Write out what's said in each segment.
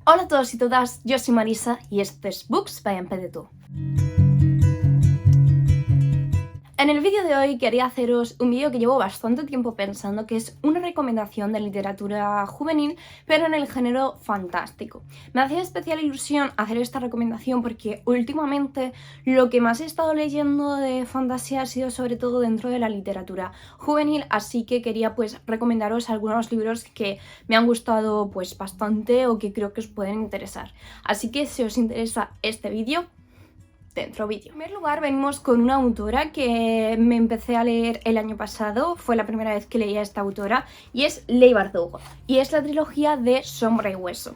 Hola a todos y todas, yo soy Marisa y esto es Books by Empedetu. En el vídeo de hoy quería haceros un vídeo que llevo bastante tiempo pensando, que es una recomendación de literatura juvenil, pero en el género fantástico. Me hacía especial ilusión hacer esta recomendación porque últimamente lo que más he estado leyendo de fantasía ha sido sobre todo dentro de la literatura juvenil, así que quería pues recomendaros algunos libros que me han gustado pues bastante o que creo que os pueden interesar. Así que si os interesa este vídeo, dentro vídeo. En primer lugar venimos con una autora que me empecé a leer el año pasado, fue la primera vez que leía a esta autora, y es Leigh Bardugo, y es la trilogía de Sombra y Hueso.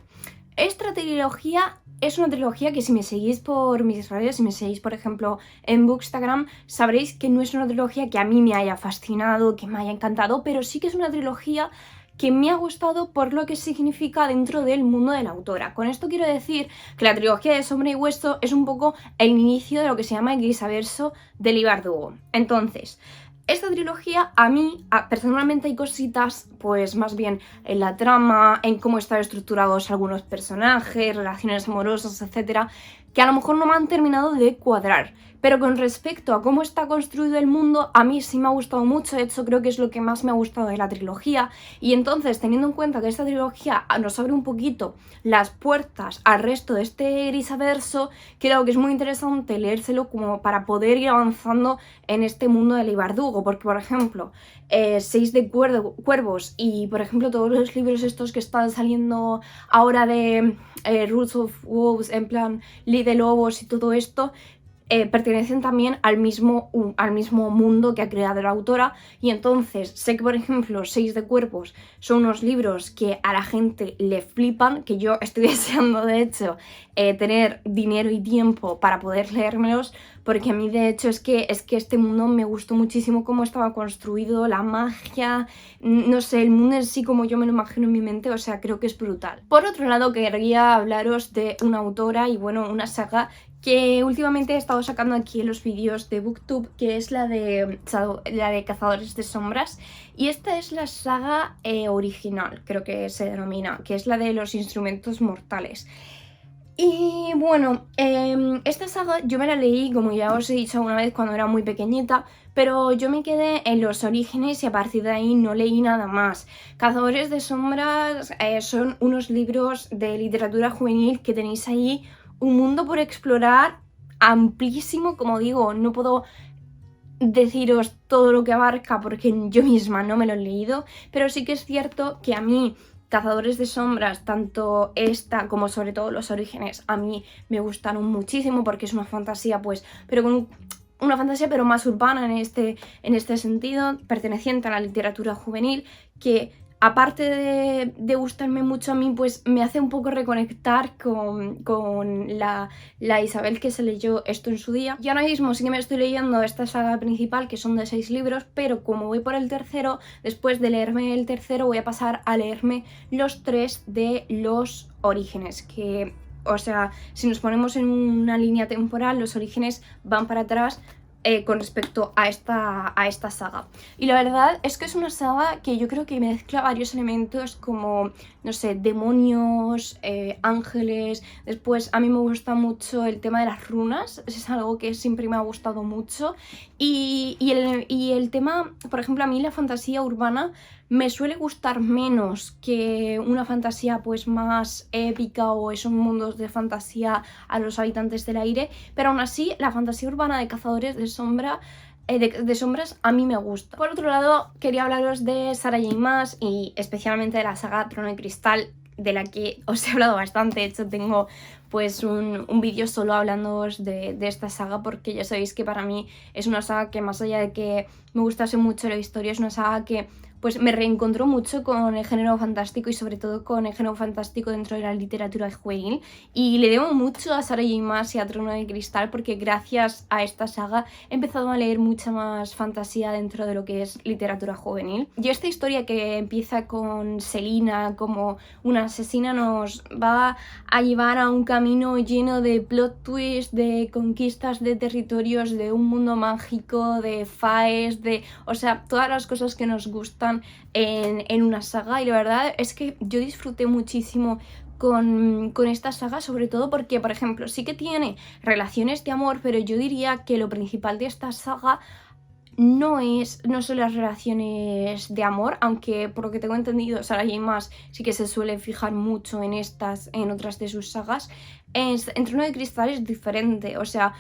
Esta trilogía es una trilogía que si me seguís por mis redes, si me seguís por ejemplo en Bookstagram, sabréis que no es una trilogía que a mí me haya fascinado, que me haya encantado, pero sí que es una trilogía que me ha gustado por lo que significa dentro del mundo de la autora. Con esto quiero decir que la trilogía de Sombra y Hueso es un poco el inicio de lo que se llama el Grisaverso de Leigh Bardugo. Entonces, esta trilogía a mí, personalmente hay cositas, pues más bien en la trama, en cómo están estructurados algunos personajes, relaciones amorosas, etcétera, que a lo mejor no me han terminado de cuadrar. Pero con respecto a cómo está construido el mundo, a mí sí me ha gustado mucho, de hecho creo que es lo que más me ha gustado de la trilogía. Y entonces, teniendo en cuenta que esta trilogía nos abre un poquito las puertas al resto de este Grisaverso, creo que es muy interesante leérselo como para poder ir avanzando en este mundo de Leigh Bardugo, porque por ejemplo, Seis de Cuervos y por ejemplo todos los libros estos que están saliendo ahora de Roots of Wolves, en plan Ley de Lobos y todo esto, pertenecen también al mismo mundo que ha creado la autora. Y entonces sé que por ejemplo Seis de Cuerpos son unos libros que a la gente le flipan, que yo estoy deseando de hecho tener dinero y tiempo para poder leérmelos, porque a mí de hecho es que este mundo me gustó muchísimo cómo estaba construido, la magia, no sé, el mundo en sí como yo me lo imagino en mi mente, o sea, creo que es brutal. Por otro lado, quería hablaros de una autora y bueno, una saga que últimamente he estado sacando aquí en los vídeos de Booktube, que es la de Cazadores de Sombras, y esta es la saga original, creo que se denomina, que es la de los Instrumentos Mortales. Y bueno, esta saga yo me la leí, como ya os he dicho alguna vez, cuando era muy pequeñita, pero yo me quedé en los orígenes y a partir de ahí no leí nada más. Cazadores de Sombras son unos libros de literatura juvenil que tenéis ahí un mundo por explorar amplísimo, como digo, no puedo deciros todo lo que abarca porque yo misma no me lo he leído, pero sí que es cierto que a mí Cazadores de Sombras, tanto esta como sobre todo los orígenes, a mí me gustaron muchísimo porque es una fantasía, pues, pero con una fantasía pero más urbana en este sentido, perteneciente a la literatura juvenil, que aparte de gustarme mucho a mí, pues me hace un poco reconectar con la Isabel que se leyó esto en su día. Y ahora mismo sí que me estoy leyendo esta saga principal, que son de 6 libros, pero como voy por el tercero, después de leerme el tercero voy a pasar a leerme los 3 de los orígenes, que, o sea, si nos ponemos en una línea temporal, los orígenes van para atrás con respecto a esta saga. Y la verdad es que es una saga que yo creo que mezcla varios elementos como, no sé, demonios, ángeles. Después a mí me gusta mucho el tema de las runas, es algo que siempre me ha gustado mucho. Y el tema, por ejemplo, a mí la fantasía urbana me suele gustar menos que una fantasía pues más épica o esos mundos de fantasía a los habitantes del aire, pero aún así la fantasía urbana de Cazadores de Sombras a mí me gusta. Por otro lado, quería hablaros de Sarah J. Maas y especialmente de la saga Trono de Cristal, de la que os he hablado bastante. De hecho tengo pues un vídeo solo hablándoos de esta saga, porque ya sabéis que para mí es una saga que, más allá de que me gustase mucho la historia, es una saga que pues me reencontró mucho con el género fantástico y sobre todo con el género fantástico dentro de la literatura juvenil, y le debo mucho a Sarah J. Maas y a Trono de Cristal, porque gracias a esta saga he empezado a leer mucha más fantasía dentro de lo que es literatura juvenil. Y esta historia que empieza con Selina como una asesina nos va a llevar a un camino lleno de plot twists, de conquistas de territorios, de un mundo mágico, de faes, o sea, todas las cosas que nos gustan en una saga. Y la verdad es que yo disfruté muchísimo con esta saga, sobre todo porque, por ejemplo, sí que tiene relaciones de amor, pero yo diría que lo principal de esta saga no son las relaciones de amor, aunque por lo que tengo entendido Sarah J. Maas sí que se suele fijar mucho en otras de sus sagas. En Trono de Cristal es diferente, o sea,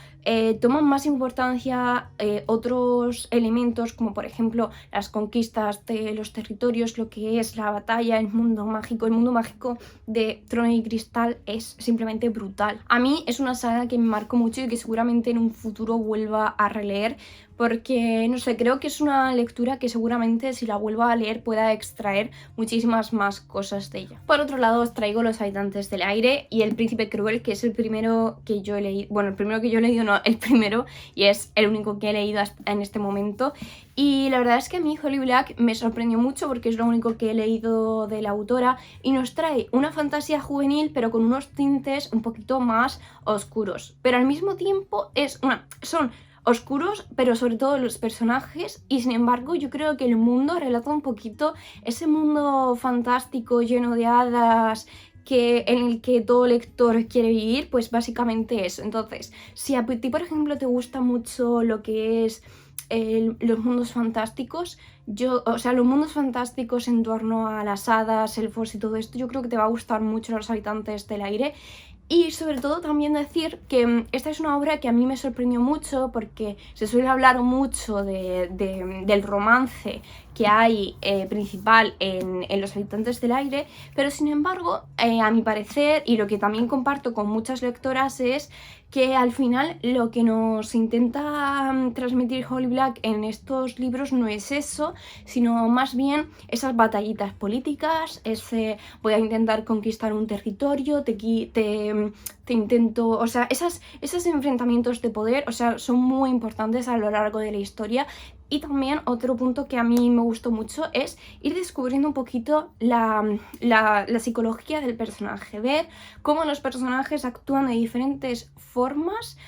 toman más importancia otros elementos, como por ejemplo las conquistas de los territorios, lo que es la batalla, el mundo mágico. El mundo mágico de Trono de Cristal es simplemente brutal. A mí es una saga que me marcó mucho y que seguramente en un futuro vuelva a releer, porque, no sé, creo que es una lectura que seguramente si la vuelvo a leer pueda extraer muchísimas más cosas de ella. Por otro lado, os traigo Los Habitantes del Aire y El Príncipe Cruel, que es el primero que yo he leído, bueno, el primero que yo he leído no, el primero, y es el único que he leído hasta en este momento. Y la verdad es que a mí Holly Black me sorprendió mucho porque es lo único que he leído de la autora y nos trae una fantasía juvenil pero con unos tintes un poquito más oscuros, pero al mismo tiempo son oscuros, pero sobre todo los personajes, y sin embargo yo creo que el mundo relata un poquito ese mundo fantástico lleno de hadas en el que todo lector quiere vivir, pues básicamente eso. Entonces, si a ti por ejemplo te gusta mucho lo que es los mundos fantásticos, los mundos fantásticos en torno a las hadas, elfos y todo esto, yo creo que te va a gustar mucho Los Habitantes del Aire. Y sobre todo también decir que esta es una obra que a mí me sorprendió mucho porque se suele hablar mucho del romance que hay principal en Los Habitantes del Aire, pero sin embargo, a mi parecer, y lo que también comparto con muchas lectoras, es que al final lo que nos intenta transmitir Holly Black en estos libros no es eso, sino más bien esas batallitas políticas, ese voy a intentar conquistar un territorio, te intento, o sea, esos enfrentamientos de poder, o sea, son muy importantes a lo largo de la historia. Y también otro punto que a mí me gustó mucho es ir descubriendo un poquito la psicología del personaje, ver cómo los personajes actúan de diferentes formas,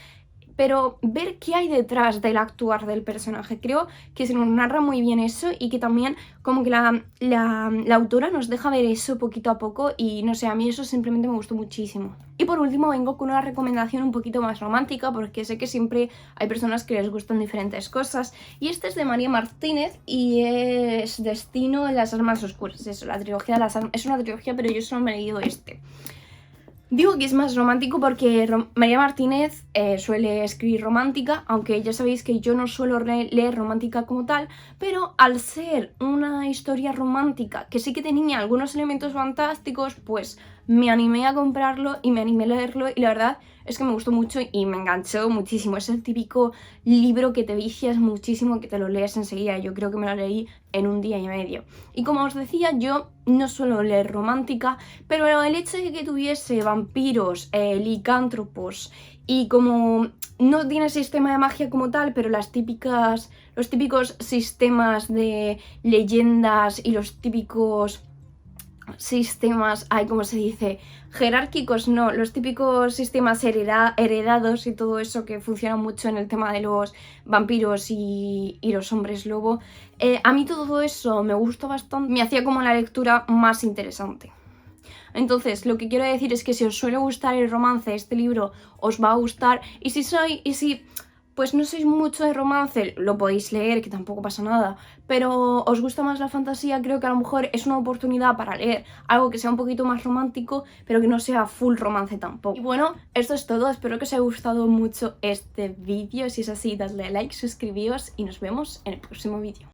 pero ver qué hay detrás del actuar del personaje. Creo que se nos narra muy bien eso y que también como que la autora nos deja ver eso poquito a poco y no sé, a mí eso simplemente me gustó muchísimo. Y por último vengo con una recomendación un poquito más romántica porque sé que siempre hay personas que les gustan diferentes cosas y este es de María Martínez y es Destino en las Armas Oscuras. Eso, la trilogía de las armas, es una trilogía pero yo solo me he leído este. Digo que es más romántico porque María Martínez suele escribir romántica, aunque ya sabéis que yo no suelo leer romántica como tal, pero al ser una historia romántica que sí que tenía algunos elementos fantásticos, pues me animé a comprarlo y me animé a leerlo y la verdad es que me gustó mucho y me enganchó muchísimo. Es el típico libro que te vicias muchísimo, que te lo lees enseguida. Yo creo que me lo leí en un día y medio. Y como os decía, yo no suelo leer romántica, pero el hecho de que tuviese vampiros, licántropos y como no tiene sistema de magia como tal, pero los típicos sistemas de leyendas y los típicos sistemas, ¿cómo se dice? Jerárquicos, no, los típicos sistemas heredados y todo eso que funciona mucho en el tema de los vampiros y los hombres lobo. A mí todo eso me gustó bastante, me hacía como la lectura más interesante. Entonces, lo que quiero decir es que si os suele gustar el romance, este libro os va a gustar, y si pues no sois mucho de romance, lo podéis leer, que tampoco pasa nada, pero os gusta más la fantasía, creo que a lo mejor es una oportunidad para leer algo que sea un poquito más romántico, pero que no sea full romance tampoco. Y bueno, esto es todo, espero que os haya gustado mucho este vídeo, si es así, dadle a like, suscribíos y nos vemos en el próximo vídeo.